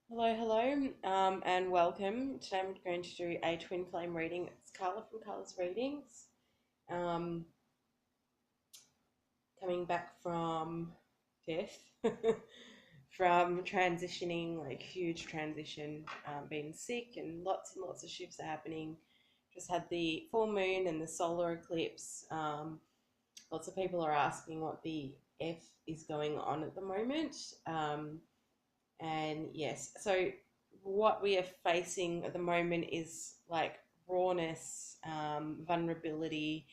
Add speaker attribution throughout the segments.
Speaker 1: Hello, hello, and welcome. Today I'm going to do a twin flame reading. It's Carla from Carla's Readings. Um, Coming back from death, from transitioning, like huge transition, being sick, and lots of shifts are happening. Just had the full moon and the solar eclipse. Lots of people are asking what the F is going on at the moment. And yes, so what we are facing at the moment is like rawness, vulnerability,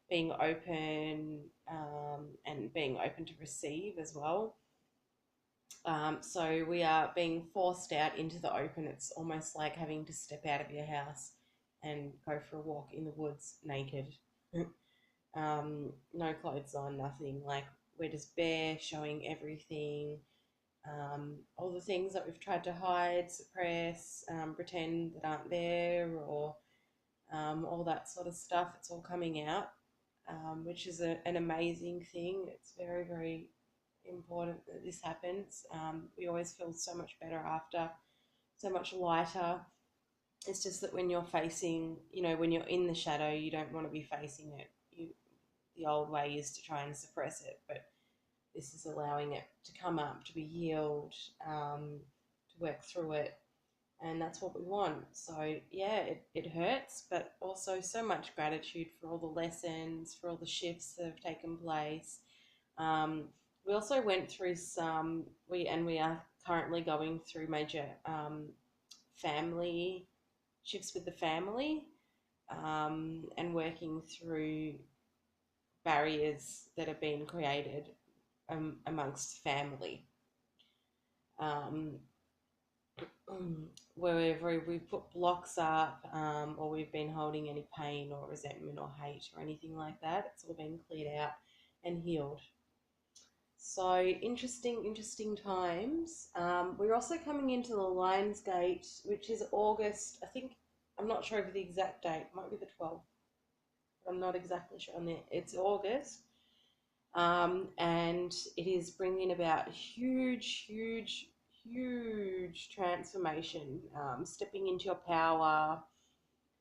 Speaker 1: being open, and being open to receive as well. So we are being forced out into the open. It's almost like having to step out of your house and go for a walk in the woods naked. No clothes on, nothing. Like we're just bare, showing everything, all the things that we've tried to hide, suppress, pretend that aren't there, or all that sort of stuff. It's all coming out, which is an amazing thing. It's very, very important that this happens. We always feel so much better after, so much lighter. It's just that when you're facing, when you're in the shadow, you don't want to be facing it. The old way is to try and suppress it, but this is allowing it to come up, to be healed, to work through it. And that's what we want. So, yeah, it hurts, but also so much gratitude for all the lessons, for all the shifts that have taken place. Um, we also went through we are currently going through major family shifts with the family, and working through barriers that have been created amongst family. Um, Wherever we've put blocks up, or we've been holding any pain or resentment or hate or anything like that, it's all been cleared out and healed. So interesting times. We're also coming into the Lions Gate, which is August. I think I'm not sure of the exact date. It might be the 12th. I'm not exactly sure on it. It's August. And it is bringing about huge transformation. Stepping into your power,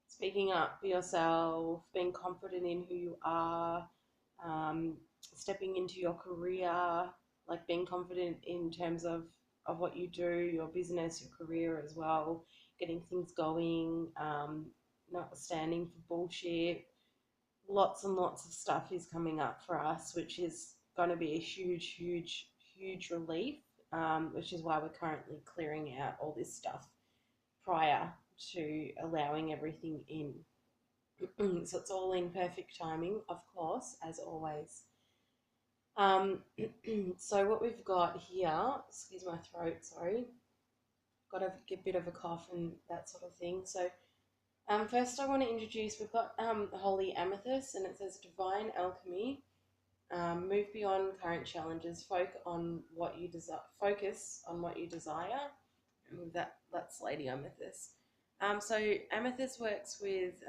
Speaker 1: speaking up for yourself, being confident in who you are, um, stepping into your career, like being confident in terms of what you do, your business, your career as well, getting things going, not standing for bullshit. Lots and lots of stuff is coming up for us, which is going to be a huge relief, which is why we're currently clearing out all this stuff prior to allowing everything in. So it's all in perfect timing, of course, as always. Um, so what we've got here, excuse my throat, sorry, got a bit of a cough and that sort of thing. So first I want to introduce, we've got Holy Amethyst, and it says Divine Alchemy. Move beyond current challenges. Focus on what you desire. And that's Lady Amethyst. So Amethyst works with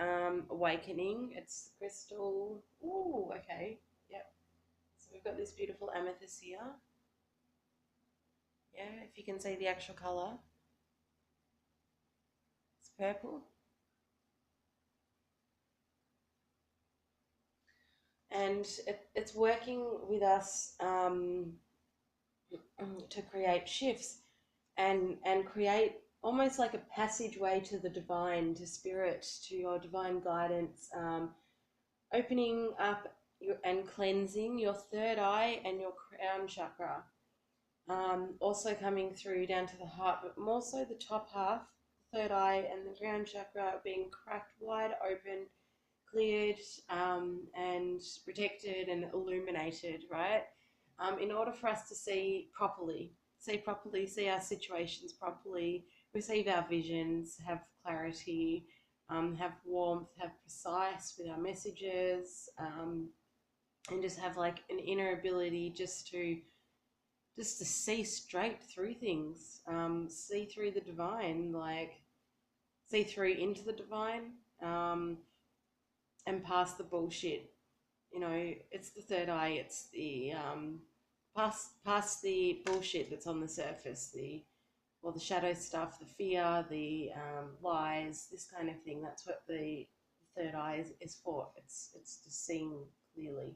Speaker 1: awakening. It's crystal. Ooh, okay. Yep. So we've got this beautiful amethyst here. Yeah, if you can see the actual color, it's purple, and it's working with us, to create shifts and create almost like a passageway to the divine, to spirit, to your divine guidance, opening up and cleansing your third eye and your crown chakra. Also coming through down to the heart, but more so the top half, the third eye and the crown chakra being cracked wide open, cleared, and protected and illuminated, right? In order for us to see properly, see our situations properly, receive our visions, have clarity, have warmth, have precise with our messages, and just have like an inner ability just to see straight through things, see through the divine, like see through into the divine, um, and past the bullshit. It's the third eye. It's the past the bullshit that's on the surface, the or the shadow stuff, the fear, the lies, this kind of thing. That's what the third eye is for. It's just seeing clearly.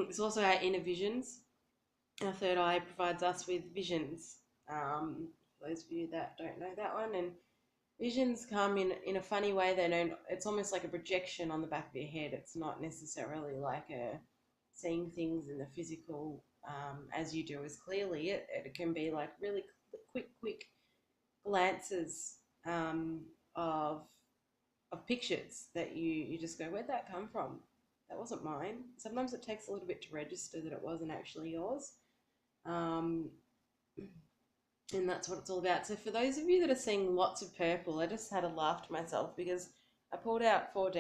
Speaker 1: It's also our inner visions. Our third eye provides us with visions. For those of you that don't know that one, and visions come in a funny way. They don't. It's almost like a projection on the back of your head. It's not necessarily like a seeing things in the physical as you do as clearly. It can be like really quick glances of pictures that you just go, where'd that come from? That wasn't mine. Sometimes it takes a little bit to register that it wasn't actually yours. Um, and that's what it's all about. So for those of you that are seeing lots of purple, I just had a laugh to myself because I pulled out 5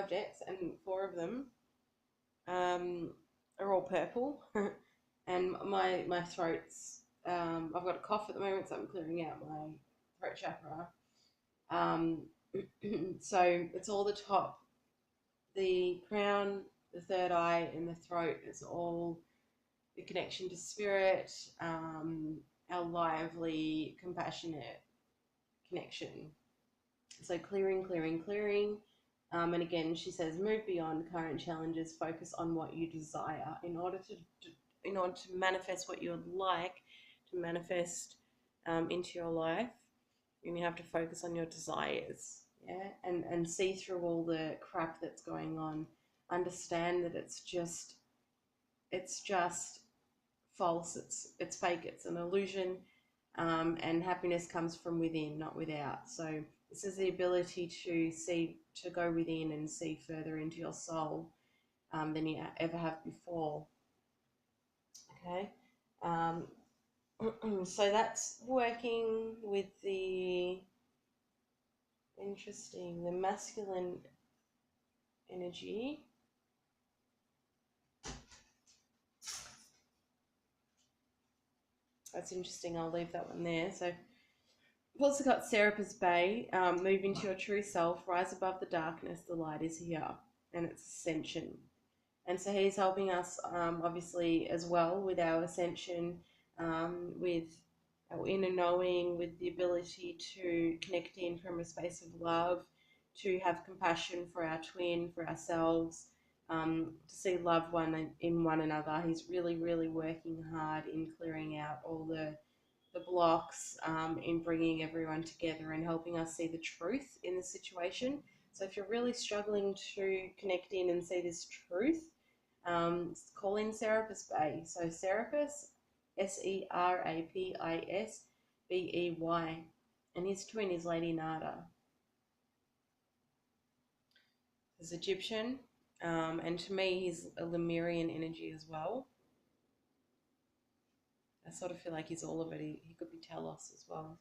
Speaker 1: decks, and 4 of them are all purple. And my throat's I've got a cough at the moment, so I'm clearing out my throat chakra. So it's all the top, the crown, the third eye, and the throat. It's all the connection to spirit, our lively, compassionate connection. So clearing, clearing, clearing. And again, she says, move beyond current challenges, focus on what you desire in order to manifest what you would like to manifest into your life. And you have to focus on your desires, yeah, and see through all the crap that's going on. Understand that it's just false. It's fake. It's an illusion, and happiness comes from within, not without. So this is the ability to go within and see further into your soul than you ever have before. Okay. So that's working with the masculine energy. That's interesting. I'll leave that one there. So we've also got Serapis Bay. Move into your true self. Rise above the darkness. The light is here, and it's ascension. And so he's helping us, obviously, as well with our ascension, with our inner knowing, with the ability to connect in from a space of love, to have compassion for our twin, for ourselves, to see love in one another. He's really, really working hard in clearing out all the blocks, in bringing everyone together and helping us see the truth in the situation. So if you're really struggling to connect in and see this truth, call in Serapis Bay. So Serapis, Serapis Bey, and his twin is Lady Nada. He's Egyptian, and to me he's a Lemurian energy as well. I sort of feel like he's all of it. He could be Talos as well.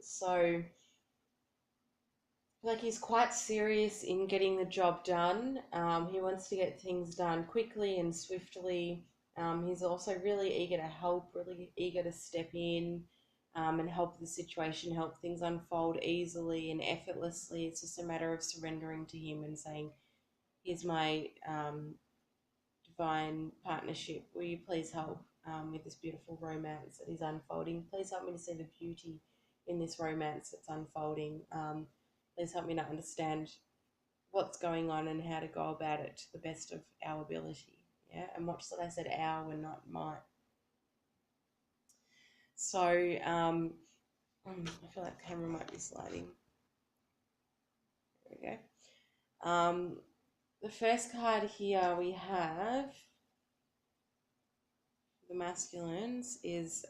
Speaker 1: So like he's quite serious in getting the job done. He wants to get things done quickly and swiftly. He's also really eager to help, really eager to step in and help the situation, help things unfold easily and effortlessly. It's just a matter of surrendering to him and saying, here's my divine partnership. Will you please help with this beautiful romance that is unfolding? Please help me to see the beauty in this romance that's unfolding. Please help me to understand what's going on and how to go about it to the best of our ability. Yeah, and watch that I said our and not might. So I feel like the camera might be sliding. There we go. The first card here we have, the masculines, is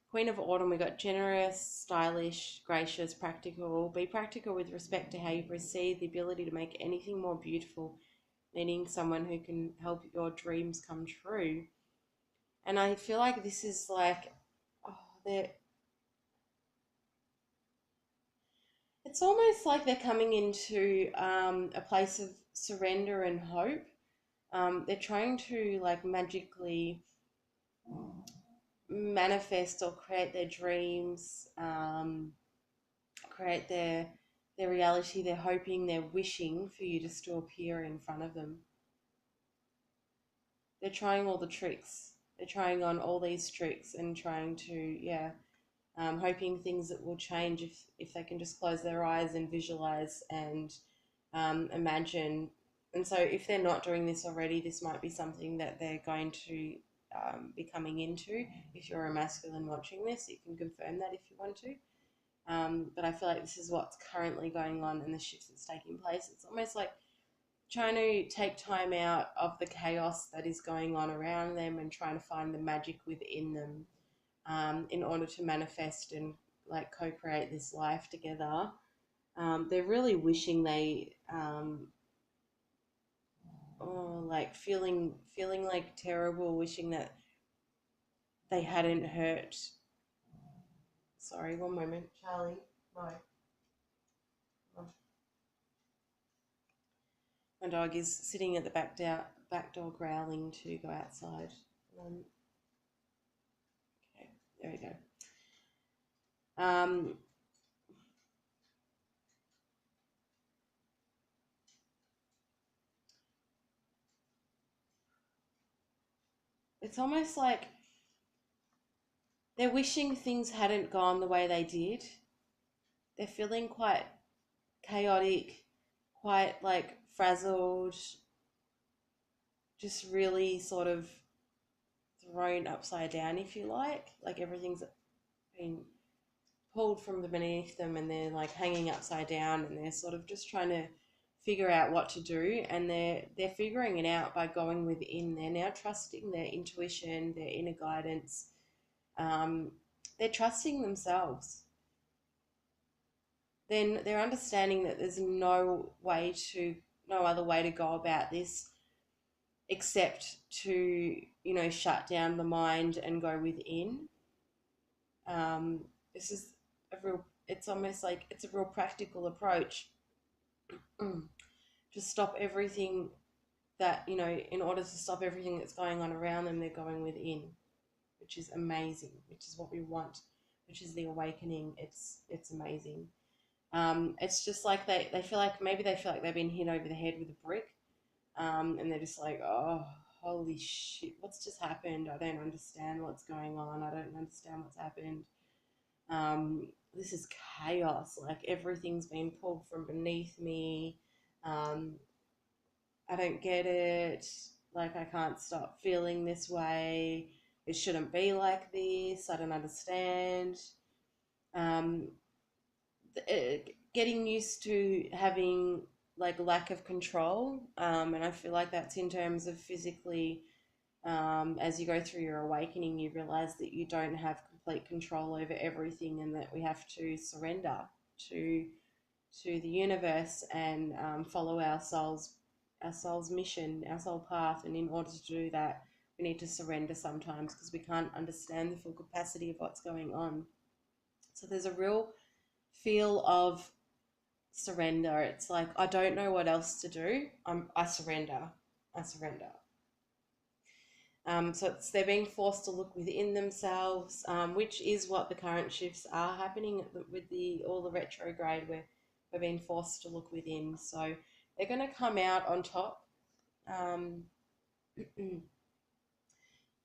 Speaker 1: Queen of Autumn. We got generous, stylish, gracious, practical. Be practical with respect to how you proceed, the ability to make anything more beautiful, meaning someone who can help your dreams come true. And I feel like this is like, it's almost like they're coming into a place of surrender and hope. They're trying to like magically manifest or create their dreams, create their reality. They're hoping, they're wishing for you just to appear in front of them. They're trying all the tricks. they're trying on all these tricks and trying to, yeah, hoping things that will change if they can just close their eyes and visualize and imagine. And so, if they're not doing this already, this might be something that they're going to be coming into. If you're a masculine watching this, you can confirm that if you want to. But I feel like this is what's currently going on and the shifts that's taking place. It's almost like trying to take time out of the chaos that is going on around them and trying to find the magic within them, in order to manifest and like co-create this life together. They're really wishing they, like feeling like terrible, wishing that they hadn't hurt. Sorry, one moment, Charlie. No. My dog is sitting at the back door growling to go outside. Okay, there we go. Um, it's almost like they're wishing things hadn't gone the way they did. They're feeling quite chaotic, quite like frazzled, just really sort of thrown upside down, if you like. Like everything's been pulled from beneath them and they're like hanging upside down and they're sort of just trying to figure out what to do, and they're figuring it out by going within. They're now trusting their intuition, their inner guidance. They're trusting themselves. Then they're understanding that there's no other way to go about this except to, shut down the mind and go within. This is it's almost like it's a real practical approach. To stop everything that, in order to stop everything that's going on around them, they're going within, which is amazing, which is what we want, which is the awakening. It's amazing. It's just like they feel like, maybe they feel like they've been hit over the head with a brick, and they're just like, oh, holy shit, what's just happened? I don't understand what's going on. I don't understand what's happened. This is chaos. Like everything's been pulled from beneath me. I don't get it. Like I can't stop feeling this way. It shouldn't be like this. I don't understand. Um, Getting used to having like lack of control, and I feel like that's in terms of physically. As you go through your awakening, you realize that you don't have complete control over everything, and that we have to surrender to the universe and follow our soul's mission, our soul path. And in order to do that, we need to surrender sometimes because we can't understand the full capacity of what's going on. So there's a real feel of surrender. It's like, I don't know what else to do. I surrender. I surrender. So they're being forced to look within themselves, which is what the current shifts are happening with all the retrograde, where we're being forced to look within. So they're going to come out on top,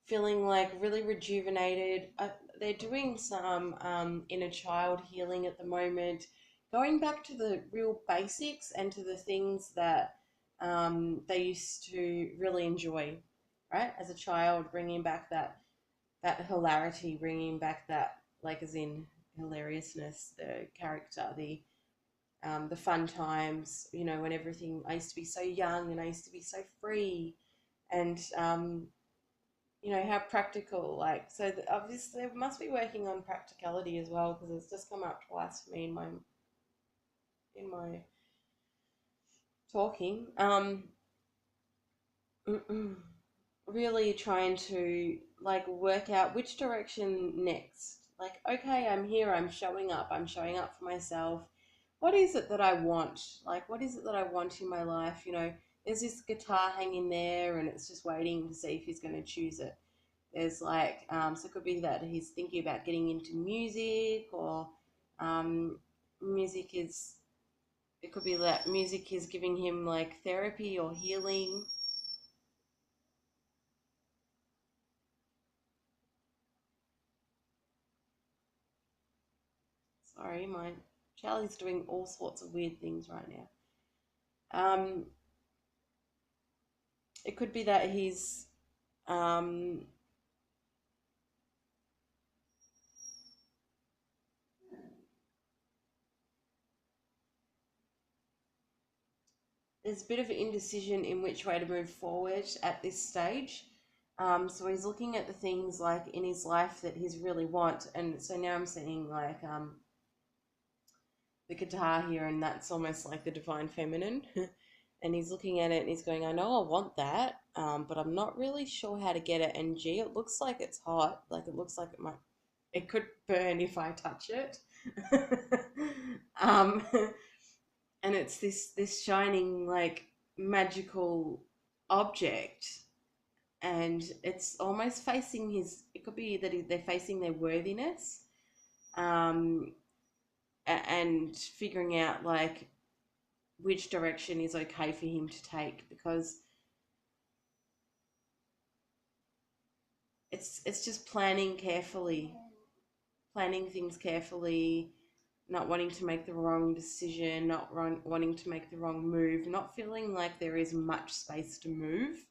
Speaker 1: feeling like really rejuvenated. They're doing some inner child healing at the moment, going back to the real basics and to the things that they used to really enjoy, right? As a child, bringing back that hilarity, bringing back that, like, as in hilariousness, the character, the fun times, when everything, I used to be so young and I used to be so free, and how practical, like, so obviously they must be working on practicality as well, because it's just come up twice for me in my talking. Really trying to like work out which direction next. Like, okay, I'm here, I'm showing up for myself. What is it that I want? Like, what is it that I want in my life? There's this guitar hanging there and it's just waiting to see if he's going to choose it. There's like, so it could be that he's thinking about getting into music, or music is, it could be that music is giving him like therapy or healing. Sorry, my Charlie's doing all sorts of weird things right now. It could be that he's um, there's a bit of indecision in which way to move forward at this stage. So he's looking at the things like in his life that he's really want, and so now I'm seeing like the guitar here, and that's almost like the divine feminine. And he's looking at it and he's going, I know I want that, but I'm not really sure how to get it. And gee, it looks like it's hot. Like it looks like it could burn if I touch it. um, and it's this shining like magical object, and it's almost facing his. It could be that they're facing their worthiness, um, and figuring out like which direction is okay for him to take, because it's just planning things carefully, not wanting to make the wrong decision, not wanting to make the wrong move, not feeling like there is much space to move.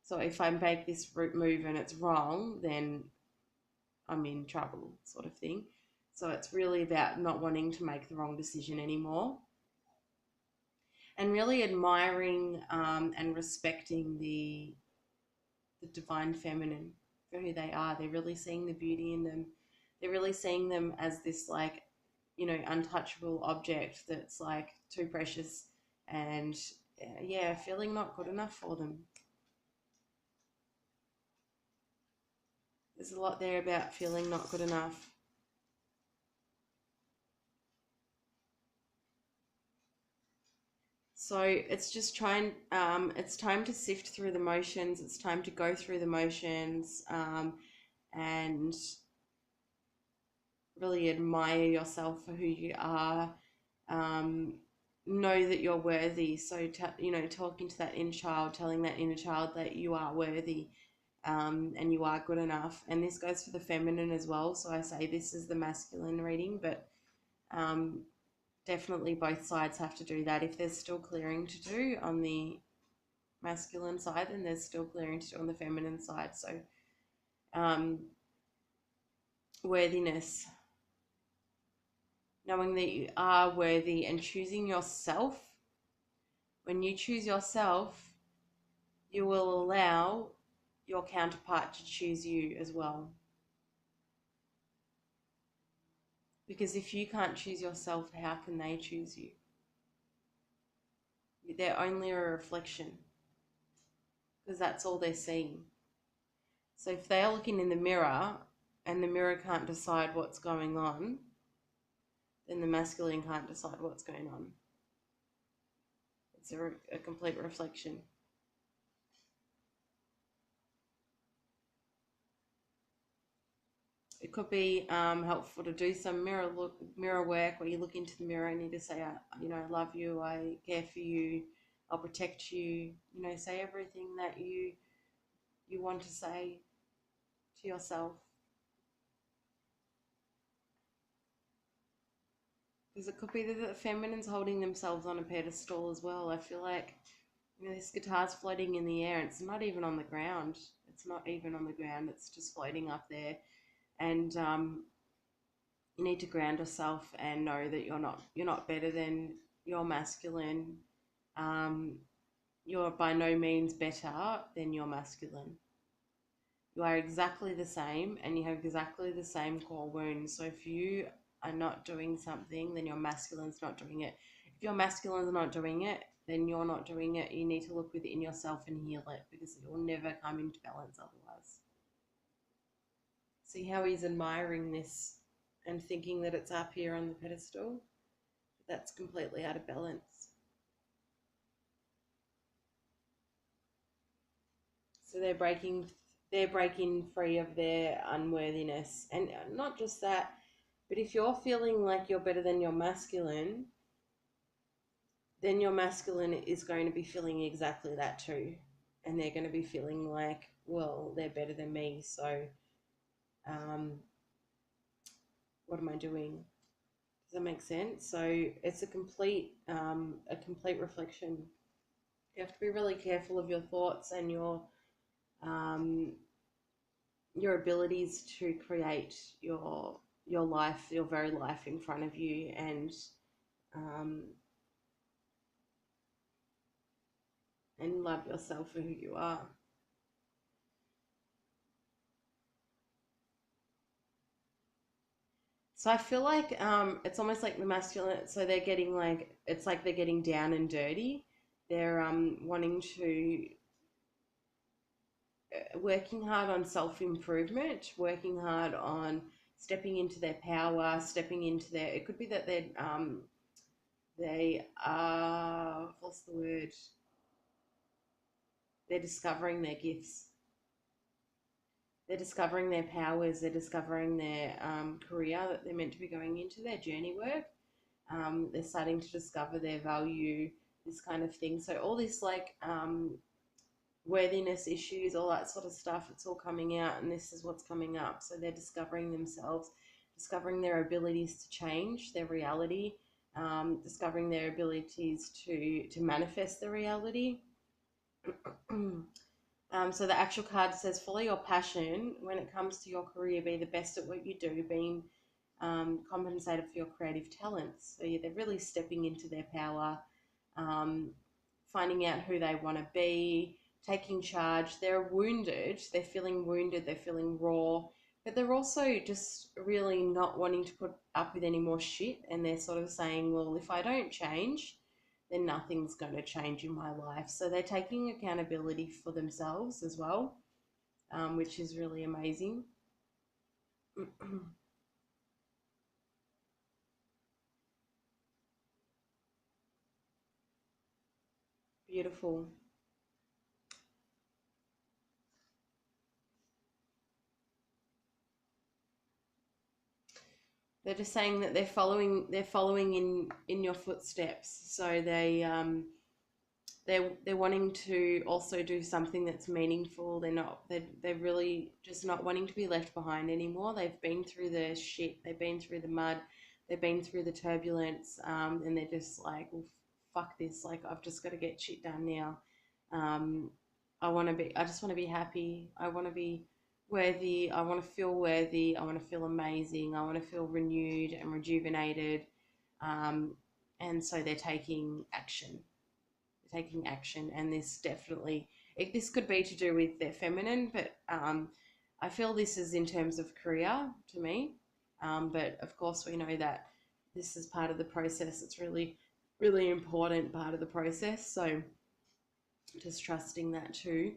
Speaker 1: So if I make this route move and it's wrong, then I'm in trouble, sort of thing. So it's really about not wanting to make the wrong decision anymore, and really admiring and respecting the divine feminine for who they are. They're really seeing the beauty in them. They're really seeing them as this like, untouchable object that's like too precious, and yeah, feeling not good enough for them. There's a lot there about feeling not good enough. So it's just it's time to sift through the motions. It's time to go through the motions, and really admire yourself for who you are. Um, know that you're worthy. So, talking to that inner child, telling that inner child that you are worthy, and you are good enough. And this goes for the feminine as well. So I say this is the masculine reading, but um, definitely both sides have to do that. If there's still clearing to do on the masculine side, then there's still clearing to do on the feminine side. So um, worthiness, knowing that you are worthy and choosing yourself. When you choose yourself, you will allow your counterpart to choose you as well. Because if you can't choose yourself, how can they choose you? They're only a reflection, because that's all they're seeing. So if they are looking in the mirror and the mirror can't decide what's going on, then the masculine can't decide what's going on. It's a complete reflection. It could be helpful to do some mirror work, where you look into the mirror and you just say, I love you, I care for you, I'll protect you. Say everything that you want to say to yourself. Because it could be that the feminine's holding themselves on a pedestal as well. I feel like this guitar's floating in the air, and it's not even on the ground. It's not even on the ground. It's just floating up there, and you need to ground yourself and know that you're not better than your masculine. Um, you're by no means better than your masculine. You are exactly the same, and you have exactly the same core wounds. So if you are not doing something, then your masculine's not doing it. If your masculine's not doing it, then you're not doing it. You need to look within yourself and heal it, because it will never come into balance otherwise. See how he's admiring this and thinking that it's up here on the pedestal? That's completely out of balance. So they're breaking free of their unworthiness. And not just that, but if you're feeling like you're better than your masculine, then your masculine is going to be feeling exactly that too. And they're going to be feeling like, well, they're better than me, so um, what am I doing? Does that make sense? So it's a complete reflection. You have to be really careful of your thoughts and um, your abilities to create your life, your very life in front of you, um, and love yourself for who you are. So I feel like it's almost like the masculine. So they're getting like it's like they're getting down and dirty. They're wanting to working hard on self improvement, working hard on stepping into their power, stepping into their. It could be that they are what's the word? They're discovering their gifts. They're discovering their powers. They're discovering their career that they're meant to be going into, their journey work. They're starting to discover their value, this kind of thing. So all this like worthiness issues, all that sort of stuff, it's all coming out, and this is what's coming up. So they're discovering themselves, discovering their abilities to change their reality, discovering their abilities to manifest the reality. So the actual card says, follow your passion when it comes to your career. Be the best at what you do. Being compensated for your creative talents. So yeah, they're really stepping into their power, um, finding out who they want to be, taking charge. They're wounded. They're feeling wounded. They're feeling raw. But they're also just really not wanting to put up with any more shit. And they're sort of saying, well, if I don't change, then nothing's going to change in my life. So they're taking accountability for themselves as well, which is really amazing. Beautiful. They're just saying that they're following in your footsteps. So they're wanting to also do something that's meaningful. They're really just not wanting to be left behind anymore. They've been through the shit, they've been through the mud, they've been through the turbulence, and they're just like, well, fuck this. Like I've just got to get shit done now. Um, I just want to be happy. I want to be worthy. I want to feel worthy. I want to feel amazing. I want to feel renewed and rejuvenated. Um, and so they're taking action, and this could be to do with their feminine, but I feel this is in terms of career to me. But of course, we know that this is part of the process. It's really, really important part of the process. So just trusting that too.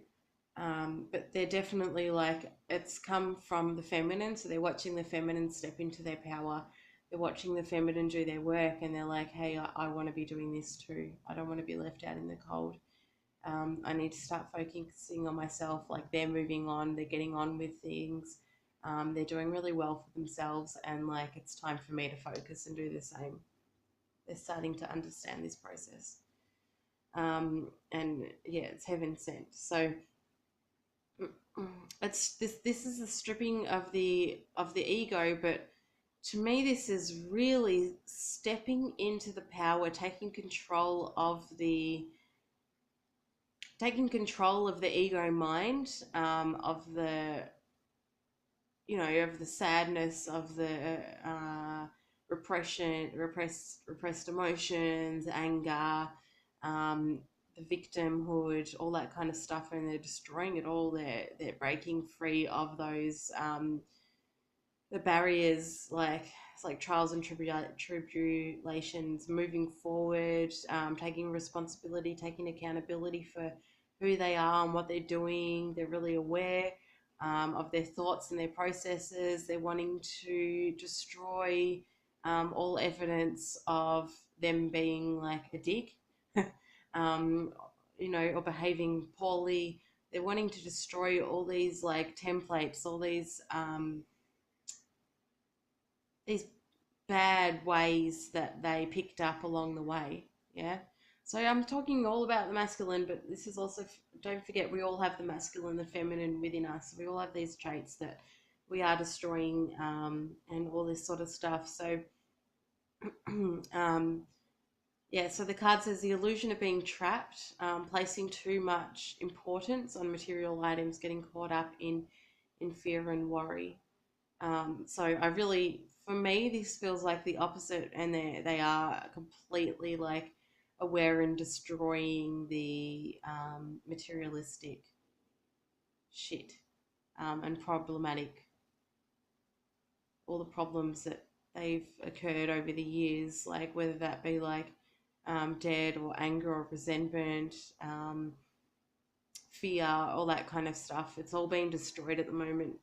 Speaker 1: But they're definitely like it's come from the feminine, so they're watching the feminine step into their power. They're watching the feminine do their work, and they're like, "Hey, I want to be doing this too. I don't want to be left out in the cold. I need to start focusing on myself." Like they're moving on, they're getting on with things. They're doing really well for themselves, and like it's time for me to focus and do the same. They're starting to understand this process, and yeah, it's heaven sent. So it's this is the stripping of the ego, but to me this is really stepping into the power, taking control of the ego mind, of the of the sadness, of the repressed emotions, anger, um, the victimhood, all that kind of stuff, and they're destroying it all. They're breaking free of those the barriers, like it's like trials and tribulations, moving forward, taking responsibility, taking accountability for who they are and what they're doing. They're really aware of their thoughts and their processes. They're wanting to destroy all evidence of them being like a dick, um, or behaving poorly. They're wanting to destroy all these like templates, all these bad ways that they picked up along the way. Yeah. So I'm talking all about the masculine, but this is also, don't forget, we all have the masculine, the feminine within us. We all have these traits that we are destroying, and all this sort of stuff. So Yeah, so the card says the illusion of being trapped, placing too much importance on material items, getting caught up in fear and worry. So I really, for me, this feels like the opposite, and they are completely like aware and destroying the materialistic shit, and problematic, all the problems that they've occurred over the years, like whether that be like debt or anger or resentment, fear, all that kind of stuff. It's all being destroyed at the moment.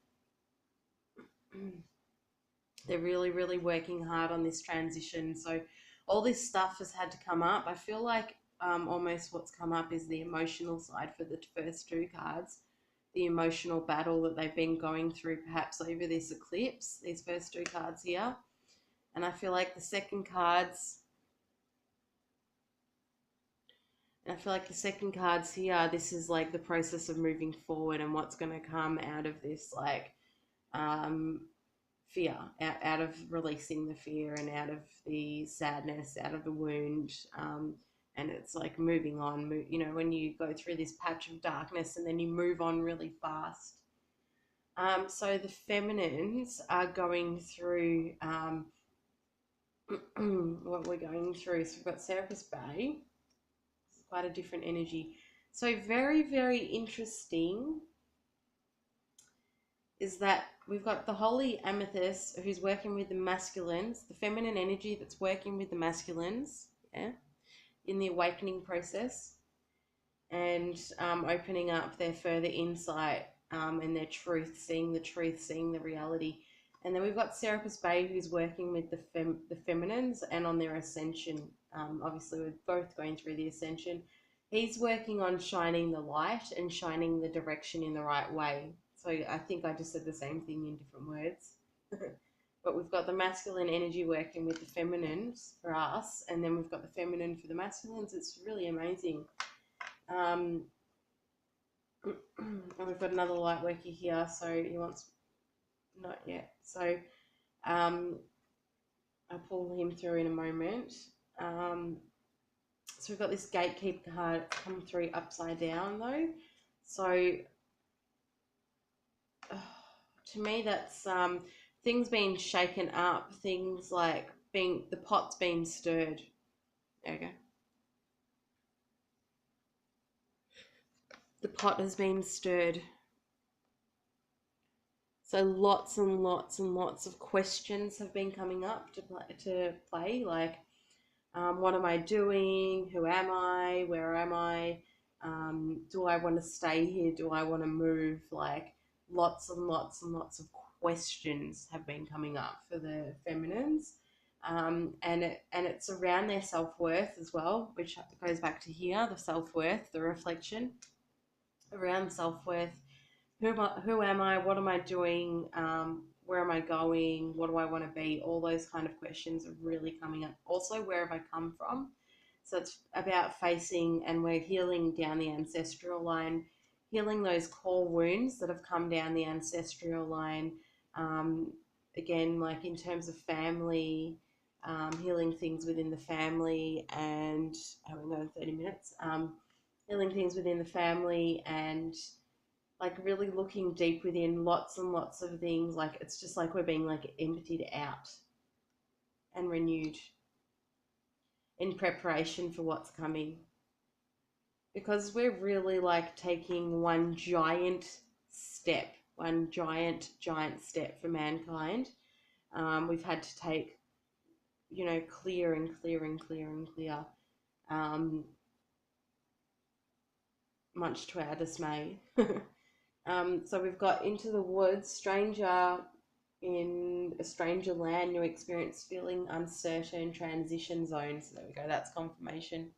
Speaker 1: They're really, really working hard on this transition. So all this stuff has had to come up. I feel like almost what's come up is the emotional side for the first two cards, the emotional battle that they've been going through perhaps over this eclipse, these first two cards here. And I feel like the second cards, and I feel like the second cards here, this is like the process of moving forward and what's going to come out of this, like, um, fear, out of releasing the fear and out of the sadness, out of the wound. And it's like moving on, you know, when you go through this patch of darkness and then you move on really fast. So the feminines are going through what we're going through. So we've got Serapis Bay. It's quite a different energy. So very, very interesting is that we've got the holy amethyst who's working with the masculines, the feminine energy that's working with the masculines, yeah, in the awakening process, and opening up their further insight, and their truth, seeing the reality. And then we've got Serapis Bay who's working with the feminines and on their ascension. Obviously, we're both going through the ascension. He's working on shining the light and shining the direction in the right way. So I think I just said the same thing in different words. But we've got the masculine energy working with the feminines for us, and then we've got the feminine for the masculines. It's really amazing. And we've got another light worker here, so he wants, not yet. So I'll pull him through in a moment. So we've got this gatekeeper card come through upside down though. So to me, that's things being shaken up, things like the pot's being stirred. There you go. The pot has been stirred. So lots and lots and lots of questions have been coming up to play, like, what am I doing? Who am I? Where am I? Do I want to stay here? Do I want to move? Like, lots and lots and lots of questions have been coming up for the feminines. And it's around their self-worth as well, which goes back to here, the self-worth, the reflection around self-worth. Who am I? What am I doing? Where am I going? What do I want to be? All those kind of questions are really coming up. Also, where have I come from? So it's about facing, and we're healing down the ancestral line, healing those core wounds that have come down the ancestral line. Um, Again, like in terms of family, healing things within the family, and we're going 30 minutes. Healing things within the family, and like really looking deep within, lots and lots of things. Like it's just like we're being like emptied out and renewed in preparation for what's coming, because we're really like taking one giant step, one giant step for mankind. We've had to take, you know, clear and clear and clear and clear, um, much to our dismay. So we've got into the woods, stranger in a stranger land, new experience, feeling uncertain, transition zone. So there we go, that's confirmation.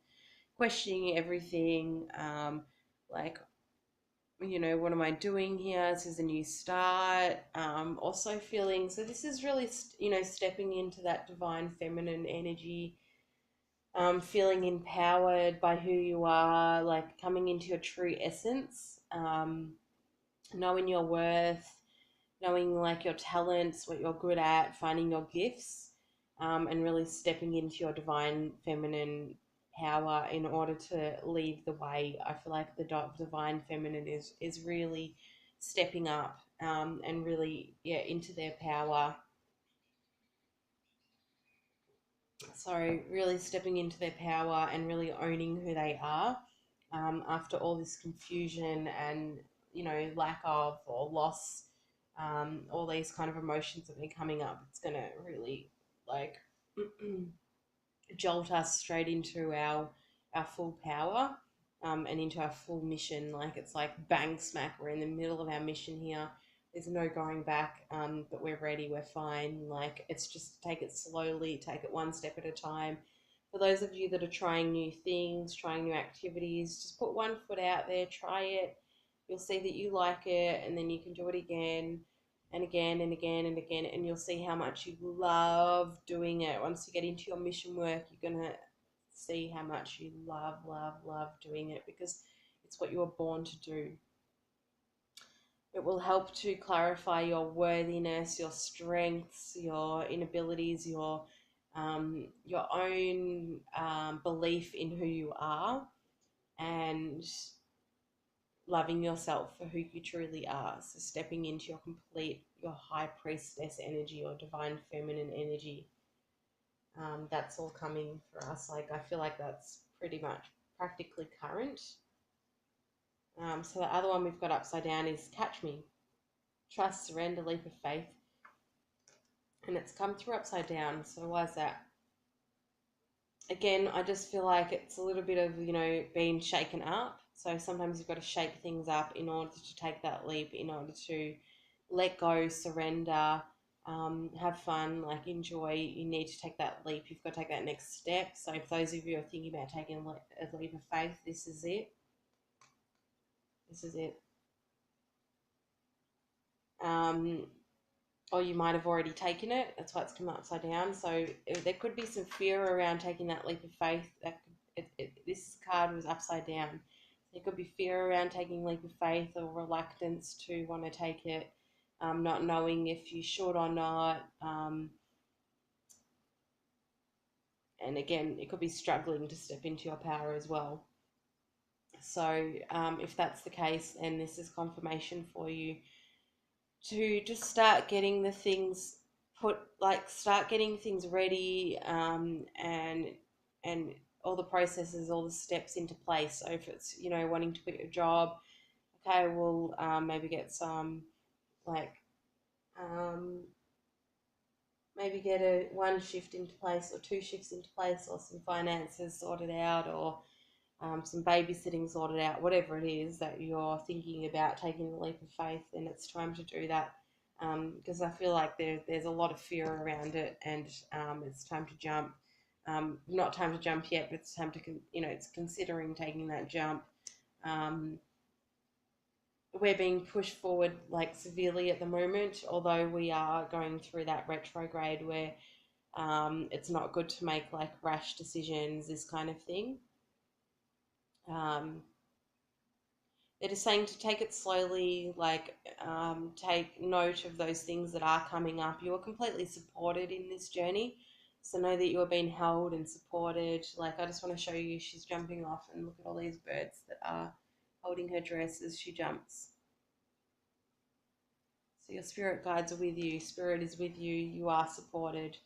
Speaker 1: Questioning everything, like, you know, what am I doing here? This is a new start. Also feeling, so this is really, you know, stepping into that divine feminine energy, feeling empowered by who you are, like coming into your true essence, knowing your worth, knowing like your talents, what you're good at, finding your gifts, and really stepping into your divine feminine power in order to lead the way. I feel like the divine feminine is really stepping up, and really, yeah, into their power. So really stepping into their power and really owning who they are, after all this confusion and, lack of or loss, all these kind of emotions that have been coming up. It's going to really, like, jolt us straight into our full power, and into our full mission. Like, it's like bang smack, we're in the middle of our mission here. There's no going back, but we're ready, we're fine. Like, it's just take it slowly, take it one step at a time. For those of you that are trying new things, trying new activities, just put one foot out there, try it. You'll see that you like it, and then you can do it again and again and again and again, and you'll see how much you love doing it. Once you get into your mission work, you're going to see how much you love doing it, because it's what you were born to do. It will help to clarify your worthiness, your strengths, your inabilities, your own, belief in who you are, and loving yourself for who you truly are. So stepping into your high priestess energy or divine feminine energy. That's all coming for us. Like, I feel like that's pretty much practically current. So the other one we've got upside down is catch me. Trust, surrender, leap of faith. And it's come through upside down. So why is that? Again, I just feel like it's a little bit of, being shaken up. So sometimes you've got to shake things up in order to take that leap, in order to let go, surrender, have fun, like, enjoy. You need to take that leap. You've got to take that next step. So if those of you are thinking about taking a leap of faith, this is it. This is it. Or you might have already taken it. That's why it's come upside down. So there could be some fear around taking that leap of faith. This card was upside down. There could be fear around taking leap of faith, or reluctance to want to take it, not knowing if you should or not. And again, it could be struggling to step into your power as well. So if that's the case, then this is confirmation for you to just start getting the things start getting things ready, and all the processes, all the steps into place. So if it's, wanting to quit your job, okay, we'll maybe get some, like, maybe get one shift into place, or two shifts into place, or some finances sorted out, or some babysitting sorted out, whatever it is that you're thinking about taking the leap of faith, then it's time to do that. Because I feel like there's a lot of fear around it, and it's time to jump. Not time to jump yet, but it's time to, it's considering taking that jump. We're being pushed forward, like, severely at the moment, although we are going through that retrograde where it's not good to make, like, rash decisions, this kind of thing. They're just saying to take it slowly, like, take note of those things that are coming up. You are completely supported in this journey, so know that you are being held and supported. Like, I just want to show you, she's jumping off, and look at all these birds that are holding her dress as she jumps. So your spirit guides are with you, spirit is with you, you are supported.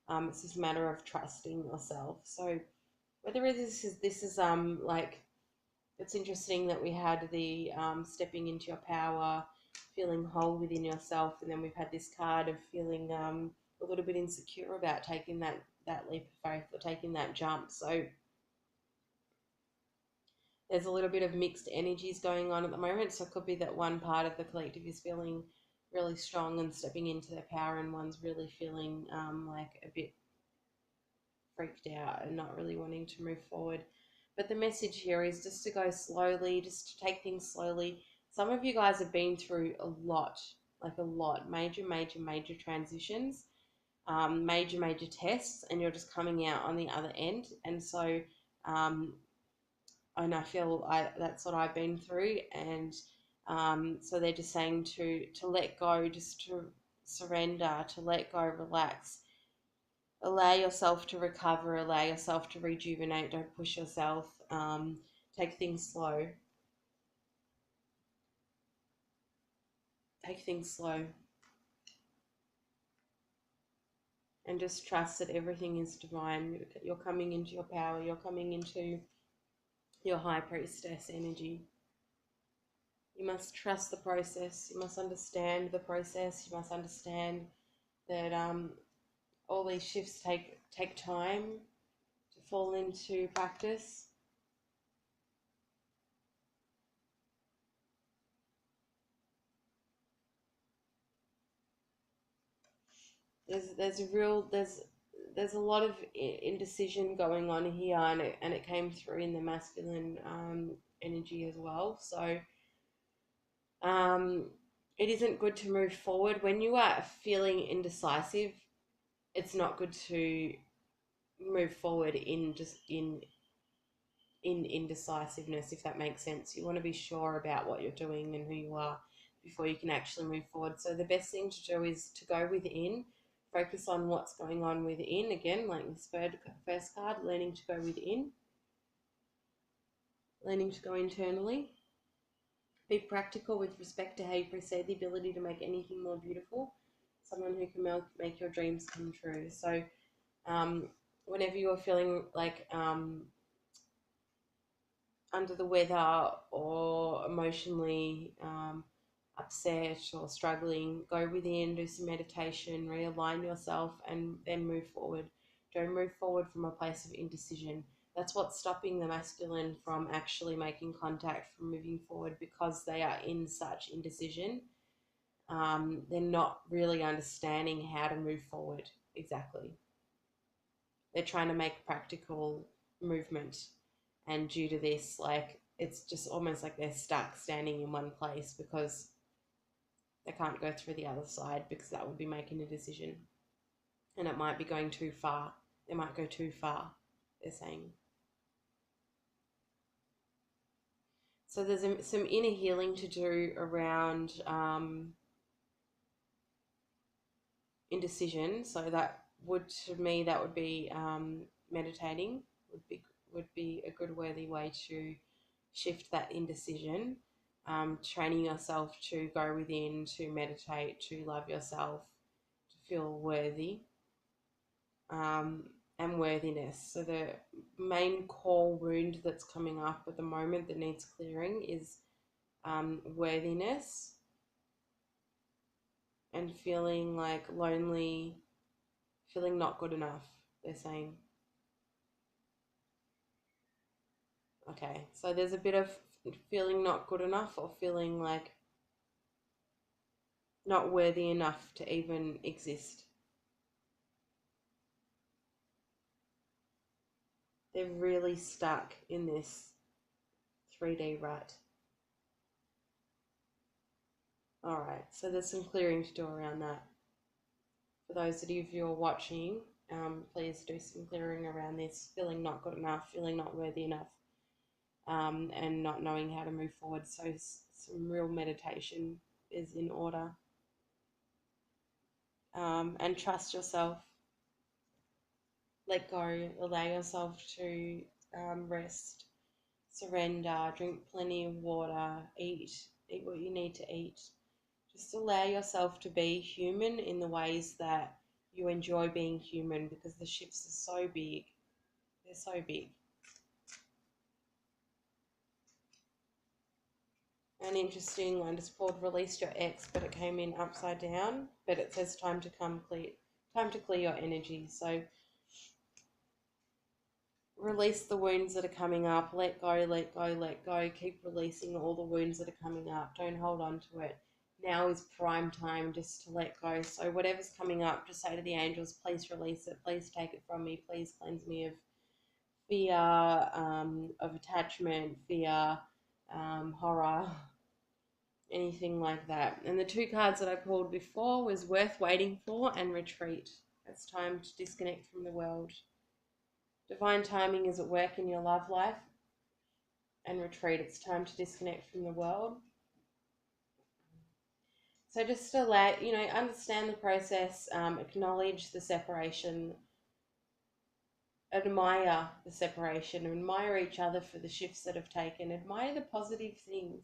Speaker 1: It's just a matter of trusting yourself. So whether this is like, it's interesting that we had the stepping into your power, feeling whole within yourself, and then we've had this card of feeling a little bit insecure about taking that leap of faith, or taking that jump. So there's a little bit of mixed energies going on at the moment. So it could be that one part of the collective is feeling really strong and stepping into their power, and one's really feeling like a bit freaked out and not really wanting to move forward. But the message here is just to go slowly, just to take things slowly. Some of you guys have been through a lot, like a lot, major transitions, major tests, and you're just coming out on the other end. And so, and I feel that's what I've been through. And so they're just saying to let go, just to surrender, to let go, relax. allow yourself to recover, allow yourself to rejuvenate. Don't push yourself. Take things slow. Take things slow. And just trust that everything is divine. You're coming into your power. You're coming into your high priestess energy. You must trust the process. You must understand the process. You must understand that all these shifts take time to fall into practice. There's a lot of indecision going on here, and it came through in the masculine energy as well. So it isn't good to move forward when you are feeling indecisive. It's not good to move forward in indecisiveness, if that makes sense. You want to be sure about what you're doing and who you are before you can actually move forward. So the best thing to do is to go within, focus on what's going on within. Again, like this first card, learning to go within, learning to go internally. Be practical with respect to how you perceive the ability to make anything more beautiful. Someone who can make your dreams come true. So whenever you're feeling like under the weather or emotionally upset or struggling, go within, do some meditation, realign yourself, and then move forward. Don't move forward from a place of indecision. That's what's stopping the masculine from actually making contact, from moving forward, because they are in such indecision. They're not really understanding how to move forward exactly. They're trying to make practical movement, and due to this, like, it's just almost like they're stuck standing in one place because they can't go through the other side, because that would be making a decision, and it might be going too far. They might go too far, they're saying. So there's some inner healing to do around indecision. So that would, to me, that would be meditating would be a good worthy way to shift that indecision. Training yourself to go within, to meditate, to love yourself, to feel worthy, and worthiness. So the main core wound that's coming up at the moment that needs clearing is worthiness, and feeling like lonely, feeling not good enough, they're saying. Okay, so there's a bit of feeling not good enough, or feeling like not worthy enough to even exist. They're really stuck in this 3D rut. Alright, so there's some clearing to do around that. For those of you who are watching, please do some clearing around this, feeling not good enough, feeling not worthy enough, and not knowing how to move forward. So some real meditation is in order. And trust yourself. Let go, allow yourself to rest, surrender, drink plenty of water, eat what you need to eat. Just allow yourself to be human in the ways that you enjoy being human, because the shifts are so big. They're so big. An interesting one just pulled release your ex, but it came in upside down, but it says time to clear your energy. So release the wounds that are coming up. Let go, let go, let go. Keep releasing all the wounds that are coming up. Don't hold on to it. Now is prime time just to let go. So whatever's coming up, just say to the angels, please release it. Please take it from me. Please cleanse me of fear, of attachment, fear, horror, anything like that. And the two cards that I pulled before was worth waiting for and retreat. It's time to disconnect from the world. Divine timing is at work in your love life. And retreat, it's time to disconnect from the world. So just allow, understand the process, acknowledge the separation, admire the separation, admire each other for the shifts that have taken, admire the positive things.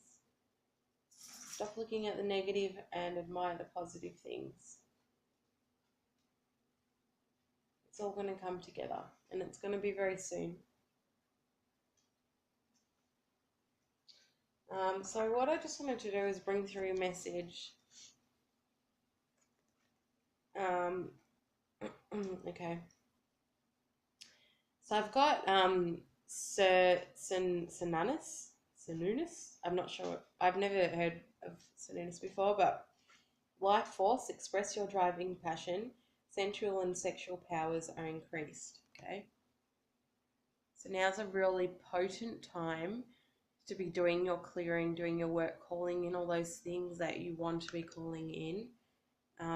Speaker 1: Stop looking at the negative and admire the positive things. It's all going to come together, and it's going to be very soon. So what I just wanted to do is bring through a message. Okay. So I've got Sir Sinanus. I'm not sure. I've never heard of Sinunus before, but life force, express your driving passion. Sensual and sexual powers are increased. Okay. So now's a really potent time to be doing your clearing, doing your work, calling in all those things that you want to be calling in,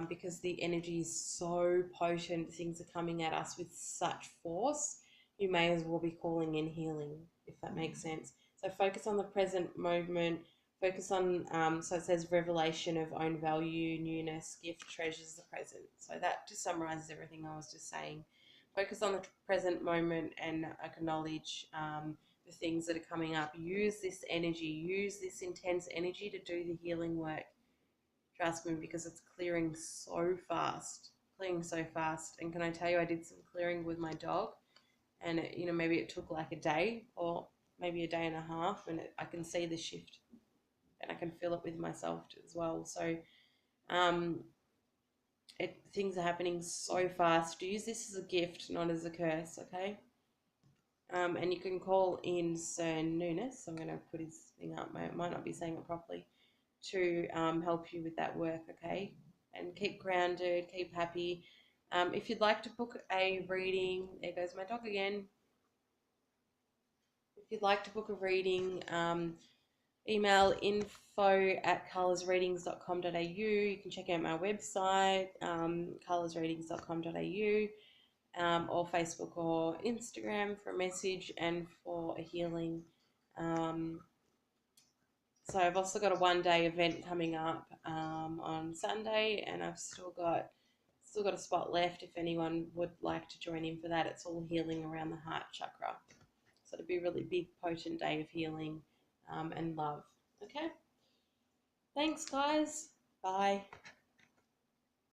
Speaker 1: because the energy is so potent. Things are coming at us with such force. You may as well be calling in healing, if that makes sense. So focus on the present moment. Focus on, so it says revelation of own value, newness, gift, treasures the present. So that just summarizes everything I was just saying. Focus on the present moment and acknowledge the things that are coming up. Use this energy, use this intense energy to do the healing work. Trust me, because it's clearing so fast. Clearing so fast. And can I tell you, I did some clearing with my dog, and it, maybe it took like a day or maybe a day and a half, and I can see the shift, and I can feel it with myself as well. So things are happening so fast. Use this as a gift, not as a curse, okay? And you can call in Sir Nunes. I'm going to put his thing up. I might not be saying it properly, to help you with that work, okay? And keep grounded, keep happy. If you'd like to book a reading, there goes my dog again. If you'd like to book a reading, email info@colorsreadings.com.au. You can check out my website, colorsreadings.com.au, or Facebook or Instagram for a message and for a healing. So I've also got a one-day event coming up on Sunday, and I've still got a spot left if anyone would like to join in for that. It's all healing around the heart chakra. So it'll be a really big, potent day of healing and love. Okay? Thanks, guys. Bye.